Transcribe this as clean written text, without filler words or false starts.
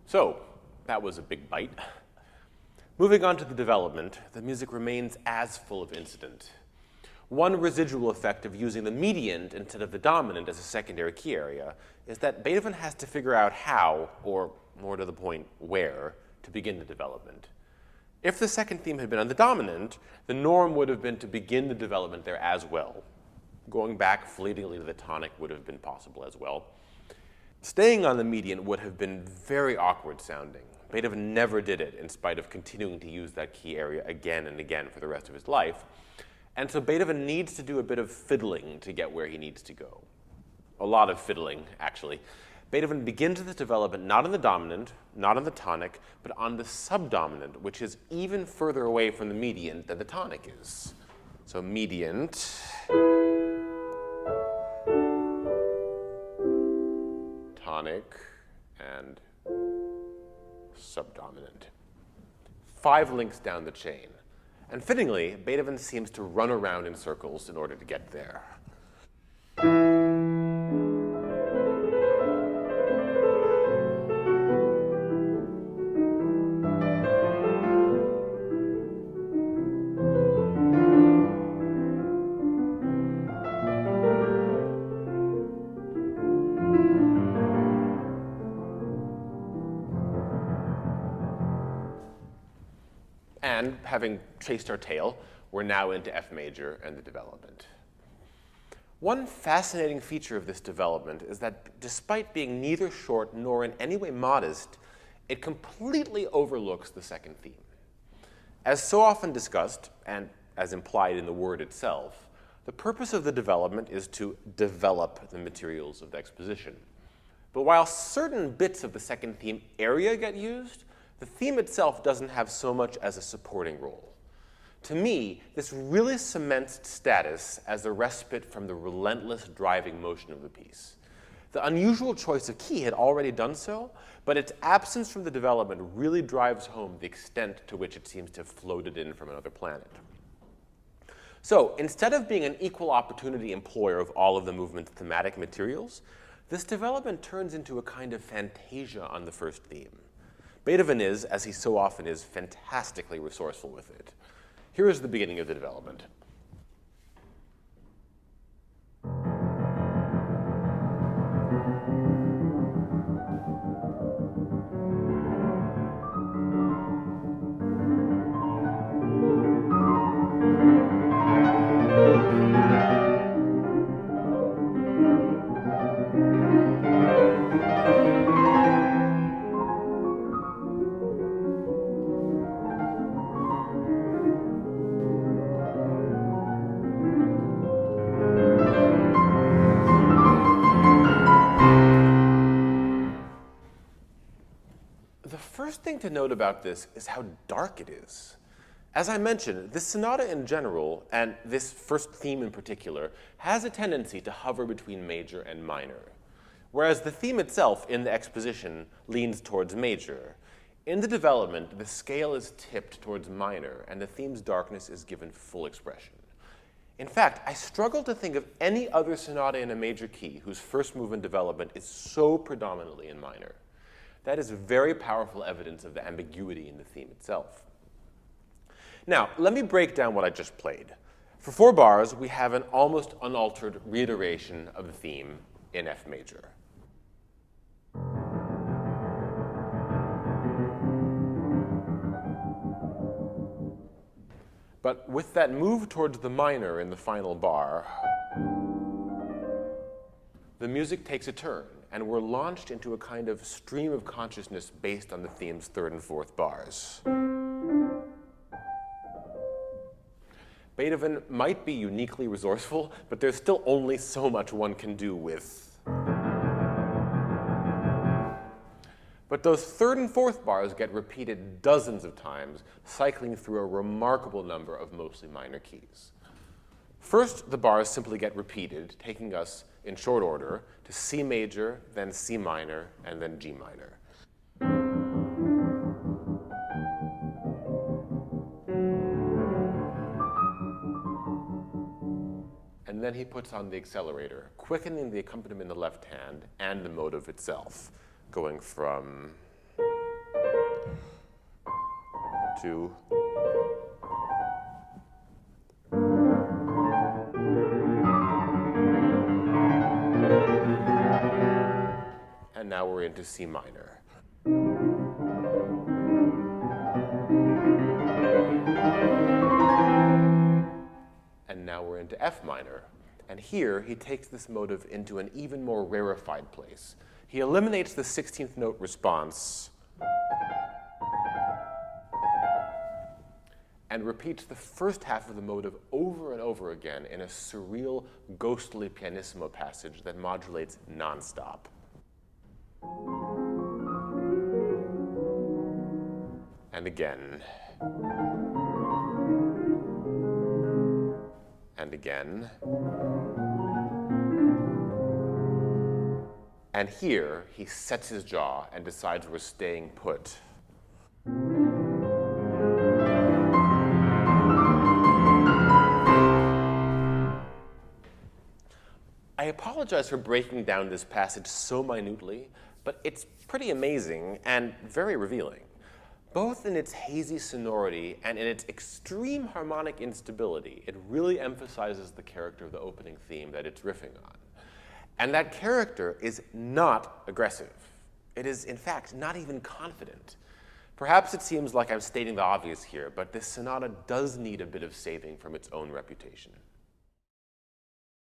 So that was a big bite. Moving on to the development, the music remains as full of incident. One residual effect of using the mediant instead of the dominant as a secondary key area is that Beethoven has to figure out how, or more to the point, where, to begin the development. If the second theme had been on the dominant, the norm would have been to begin the development there as well. Going back fleetingly to the tonic would have been possible as well. Staying on the mediant would have been very awkward sounding. Beethoven never did it, in spite of continuing to use that key area again and again for the rest of his life. And so Beethoven needs to do a bit of fiddling to get where he needs to go. A lot of fiddling, actually. Beethoven begins this development not on the dominant, not on the tonic, but on the subdominant, which is even further away from the mediant than the tonic is. So mediant, tonic, and subdominant. 5 links down the chain. And fittingly, Beethoven seems to run around in circles in order to get there. And having chased our tail, we're now into F major and the development. One fascinating feature of this development is that despite being neither short nor in any way modest, it completely overlooks the second theme. As so often discussed, and as implied in the word itself, the purpose of the development is to develop the materials of the exposition. But while certain bits of the second theme area get used, the theme itself doesn't have so much as a supporting role. To me, this really cements status as a respite from the relentless driving motion of the piece. The unusual choice of key had already done so, but its absence from the development really drives home the extent to which it seems to have floated in from another planet. So instead of being an equal opportunity employer of all of the movement's thematic materials, this development turns into a kind of fantasia on the first theme. Beethoven is, as he so often is, fantastically resourceful with it. Here is the beginning of the development. The first thing to note about this is how dark it is. As I mentioned, this sonata in general, and this first theme in particular, has a tendency to hover between major and minor. Whereas the theme itself in the exposition leans towards major. In the development, the scale is tipped towards minor, and the theme's darkness is given full expression. In fact, I struggle to think of any other sonata in a major key whose first movement development is so predominantly in minor. That is very powerful evidence of the ambiguity in the theme itself. Now, let me break down what I just played. For 4 bars, we have an almost unaltered reiteration of the theme in F major. But with that move towards the minor in the final bar, the music takes a turn, and we're launched into a kind of stream of consciousness based on the theme's 3rd and 4th bars. Beethoven might be uniquely resourceful, but there's still only so much one can do with. But those 3rd and 4th bars get repeated dozens of times, cycling through a remarkable number of mostly minor keys. First, the bars simply get repeated, taking us, in short order, to C major, then C minor, and then G minor. And then he puts on the accelerator, quickening the accompaniment in the left hand and the motive itself, going from 2. And now we're into C minor. And now we're into F minor. And here, he takes this motive into an even more rarefied place. He eliminates the 16th note response and repeats the first half of the motive over and over again in a surreal, ghostly pianissimo passage that modulates nonstop. And again. And again. And here, he sets his jaw and decides we're staying put. I apologize for breaking down this passage so minutely, but it's pretty amazing and very revealing. Both in its hazy sonority and in its extreme harmonic instability, it really emphasizes the character of the opening theme that it's riffing on. And that character is not aggressive. It is, in fact, not even confident. Perhaps it seems like I'm stating the obvious here, but this sonata does need a bit of saving from its own reputation.